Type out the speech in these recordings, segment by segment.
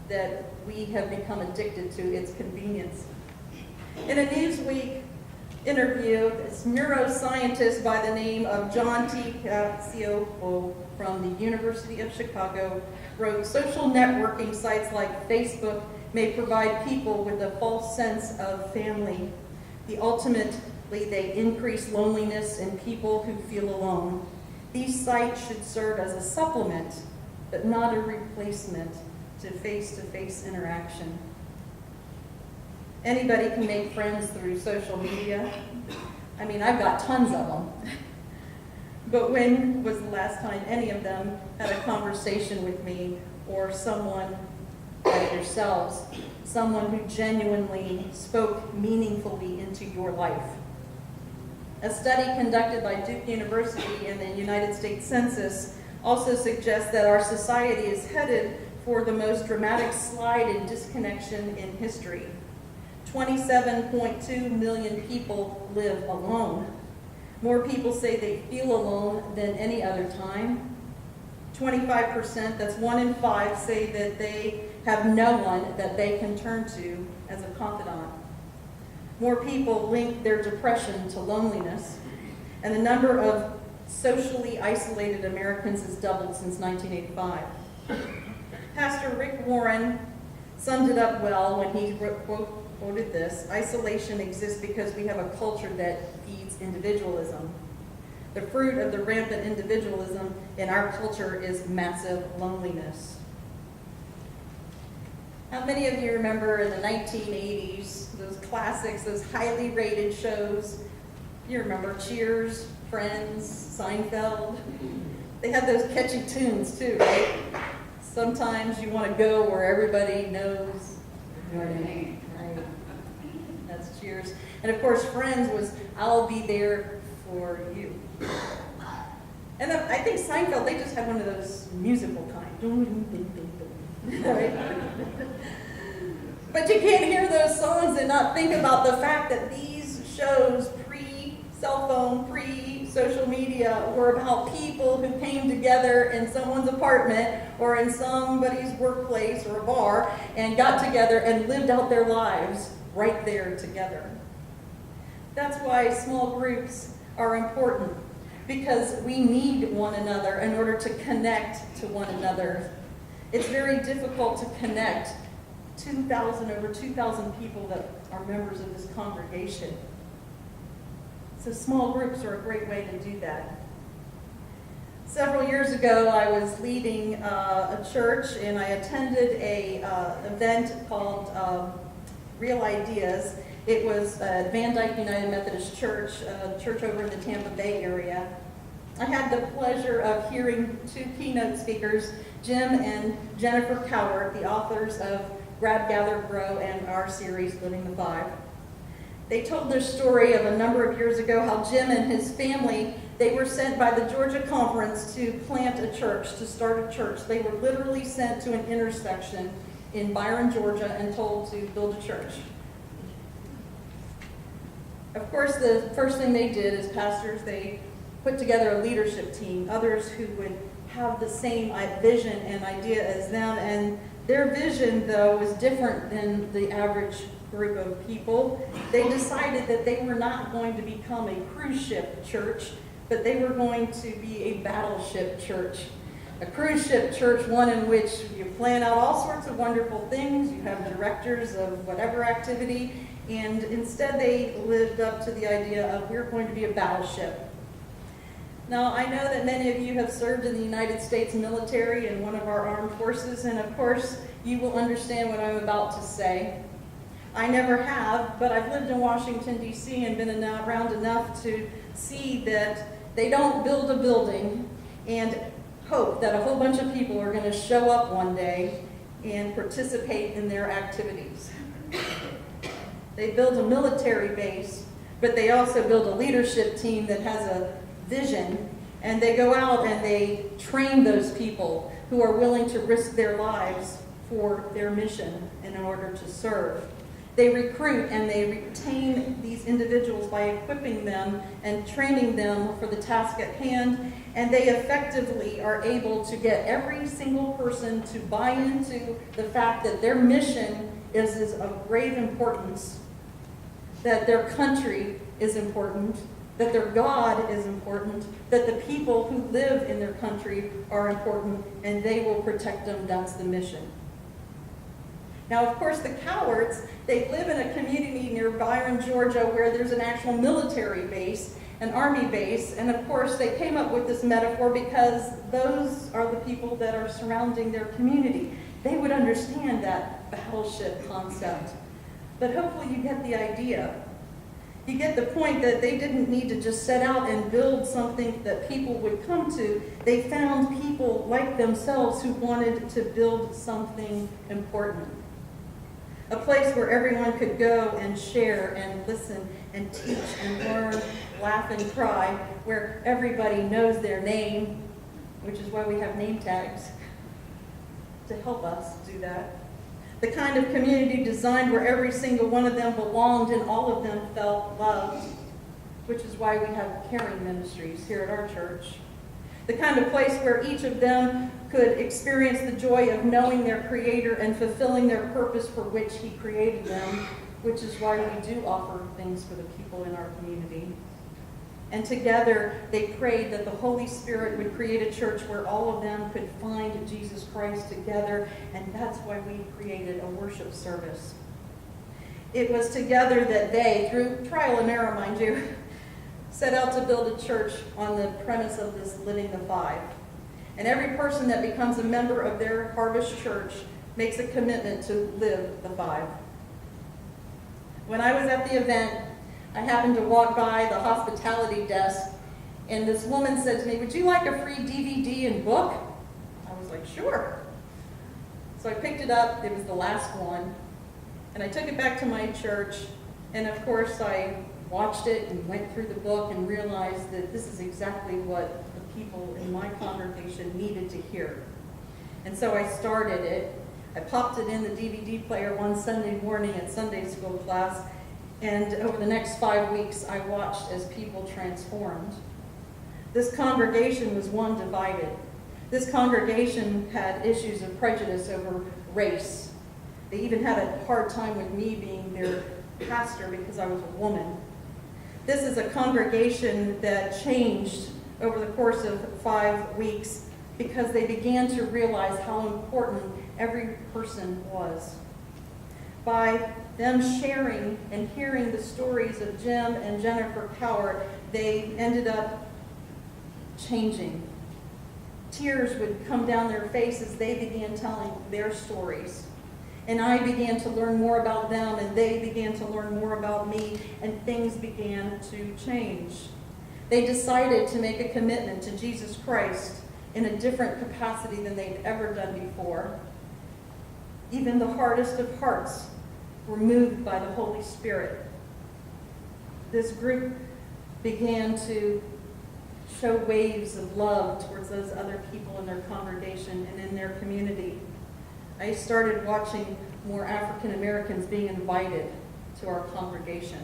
that we have become addicted to its convenience. In a Newsweek interview, this neuroscientist by the name of John T. Cacioppo from the University of Chicago wrote, social networking sites like Facebook may provide people with a false sense of family. Ultimately, they increase loneliness in people who feel alone. These sites should serve as a supplement, but not a replacement to face-to-face interaction. Anybody can make friends through social media. I mean, I've got tons of them. But when was the last time any of them had a conversation with me or someone like yourselves, someone who genuinely spoke meaningfully into your life? A study conducted by Duke University and the United States Census also suggests that our society is headed for the most dramatic slide in disconnection in history. 27.2 million people live alone. More people say they feel alone than any other time. 25%, that's 1 in 5, say that they have no one that they can turn to as a confidant. More people link their depression to loneliness, and the number of socially isolated Americans has doubled since 1985. Pastor Rick Warren summed it up well when he quoted this: isolation exists because we have a culture that feeds individualism. The fruit of the rampant individualism in our culture is massive loneliness. How many of you remember in the 1980s, those classics, those highly rated shows? You remember Cheers, Friends, Seinfeld? They had those catchy tunes too, right? Sometimes you want to go where everybody knows your name, right? That's Cheers. And of course, Friends was I'll be there for you. And then I think Seinfeld, they just had one of those musical kind. Right? But you can't hear those songs and not think about the fact that these shows, pre-cell phone, pre-social media, were about people who came together in someone's apartment or in somebody's workplace or a bar and got together and lived out their lives right there together. That's why small groups are important, because we need one another in order to connect to one another. It's very difficult to connect over 2,000 people that are members of this congregation. So small groups are a great way to do that. Several years ago, I was leading a church, and I attended an event called Real Ideas. It was at Van Dyke United Methodist Church, a church over in the Tampa Bay area. I had the pleasure of hearing two keynote speakers, Jim and Jennifer Cowart, the authors of Grab, Gather, Grow, and our series, Living the Five. They told their story of a number of years ago how Jim and his family, they were sent by the Georgia Conference to plant a church, to start a church. They were literally sent to an intersection in Byron, Georgia, and told to build a church. Of course, the first thing they did as pastors, they put together a leadership team, others who would have the same vision and idea as them. And their vision, though, was different than the average group of people. They decided that they were not going to become a cruise ship church, but they were going to be a battleship church. A cruise ship church, one in which you plan out all sorts of wonderful things. You have directors of whatever activity. And instead they lived up to the idea of we're going to be a battleship. Now, I know that many of you have served in the United States military in one of our armed forces, and of course, you will understand what I'm about to say. I never have, but I've lived in Washington, D.C. and been around enough to see that they don't build a building and hope that a whole bunch of people are going to show up one day and participate in their activities. They build a military base, but they also build a leadership team that has a vision, and they go out and they train those people who are willing to risk their lives for their mission and in order to serve. They recruit and they retain these individuals by equipping them and training them for the task at hand, and they effectively are able to get every single person to buy into the fact that their mission is of grave importance, that their country is important, that their God is important, that the people who live in their country are important, and they will protect them. That's the mission. Now, of course, the cowards, they live in a community near Byron, Georgia, where there's an actual military base, an army base, and of course they came up with this metaphor because those are the people that are surrounding their community. They would understand that battleship concept. But hopefully you get the idea. You get the point that they didn't need to just set out and build something that people would come to. They found people like themselves who wanted to build something important. A place where everyone could go and share and listen and teach and learn, laugh and cry, where everybody knows their name, which is why we have name tags to help us do that. The kind of community designed where every single one of them belonged and all of them felt loved, which is why we have caring ministries here at our church. The kind of place where each of them could experience the joy of knowing their Creator and fulfilling their purpose for which He created them, which is why we do offer things for the people in our community. And together they prayed that the Holy Spirit would create a church where all of them could find Jesus Christ together, and that's why we created a worship service. It was together that they, through trial and error, mind you, set out to build a church on the premise of this living the five. And every person that becomes a member of their Harvest Church makes a commitment to live the five. When I was at the event, I happened to walk by the hospitality desk, and this woman said to me, "Would you like a free DVD and book?" I was like, "Sure." So I picked it up. It was the last one. And I took it back to my church, and of course I watched it and went through the book and realized that this is exactly what the people in my congregation needed to hear. And so I started it. I popped it in the DVD player one Sunday morning at Sunday school class, and over the next 5 weeks, I watched as people transformed. This congregation was one divided. This congregation had issues of prejudice over race. They even had a hard time with me being their pastor because I was a woman. This is a congregation that changed over the course of 5 weeks because they began to realize how important every person was. By them sharing and hearing the stories of Jim and Jennifer Coward, they ended up changing. Tears would come down their faces. They began telling their stories. And I began to learn more about them, and they began to learn more about me, and things began to change. They decided to make a commitment to Jesus Christ in a different capacity than they'd ever done before. Even the hardest of hearts were moved by the Holy Spirit. This group began to show waves of love towards those other people in their congregation and in their community. I started watching more African Americans being invited to our congregation,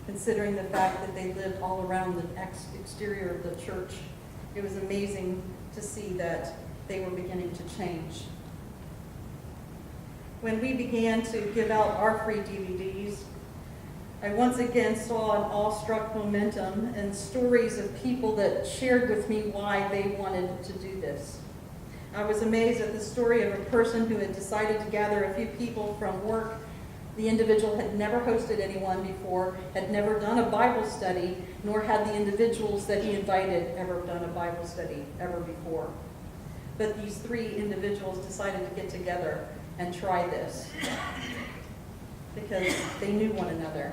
considering the fact that they lived all around the exterior of the church. It was amazing to see that they were beginning to change. When we began to give out our free DVDs, I once again saw an awestruck momentum and stories of people that shared with me why they wanted to do this. I was amazed at the story of a person who had decided to gather a few people from work. The individual had never hosted anyone before, had never done a Bible study, nor had the individuals that he invited ever done a Bible study ever before. But these 3 individuals decided to get together and try this because they knew one another,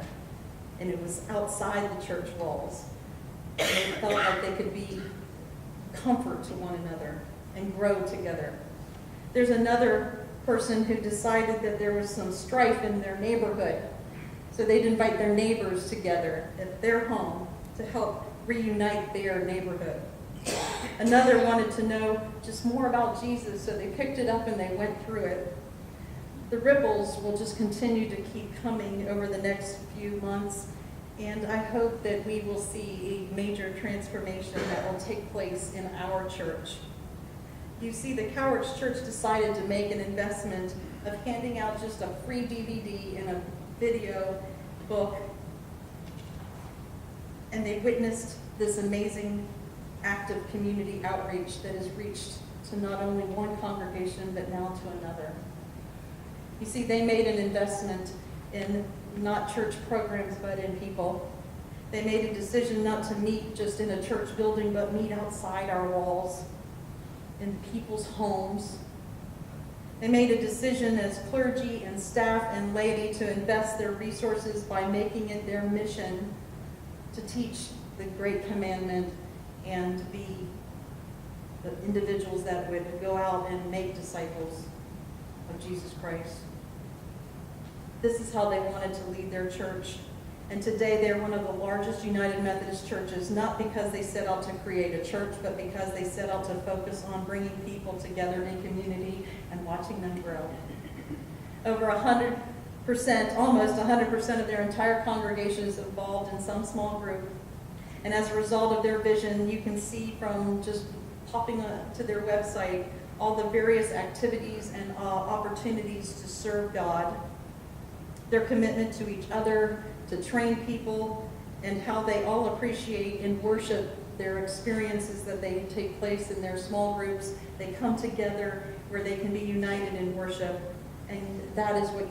and it was outside the church walls. And they felt like they could be comfort to one another and grow together. There's another person who decided that there was some strife in their neighborhood, so they'd invite their neighbors together at their home to help reunite their neighborhood. Another wanted to know just more about Jesus, so they picked it up and they went through it. The ripples will just continue to keep coming over the next few months, and I hope that we will see a major transformation that will take place in our church. You see, the Cowards Church decided to make an investment of handing out just a free DVD and a video book, and they witnessed this amazing act of community outreach that has reached to not only one congregation, but now to another. You see, they made an investment in not church programs, but in people. They made a decision not to meet just in a church building, but meet outside our walls, in people's homes. They made a decision as clergy and staff and laity to invest their resources by making it their mission to teach the Great Commandment and be the individuals that would go out and make disciples of Jesus Christ. This is how they wanted to lead their church. And today they're one of the largest United Methodist churches, not because they set out to create a church, but because they set out to focus on bringing people together in community and watching them grow. Over 100%, almost 100% of their entire congregation is involved in some small group. And as a result of their vision, you can see from just popping to their website all the various activities and opportunities to serve God, their commitment to each other, to train people, and how they all appreciate and worship their experiences that they take place in their small groups. They come together where they can be united in worship, and that is what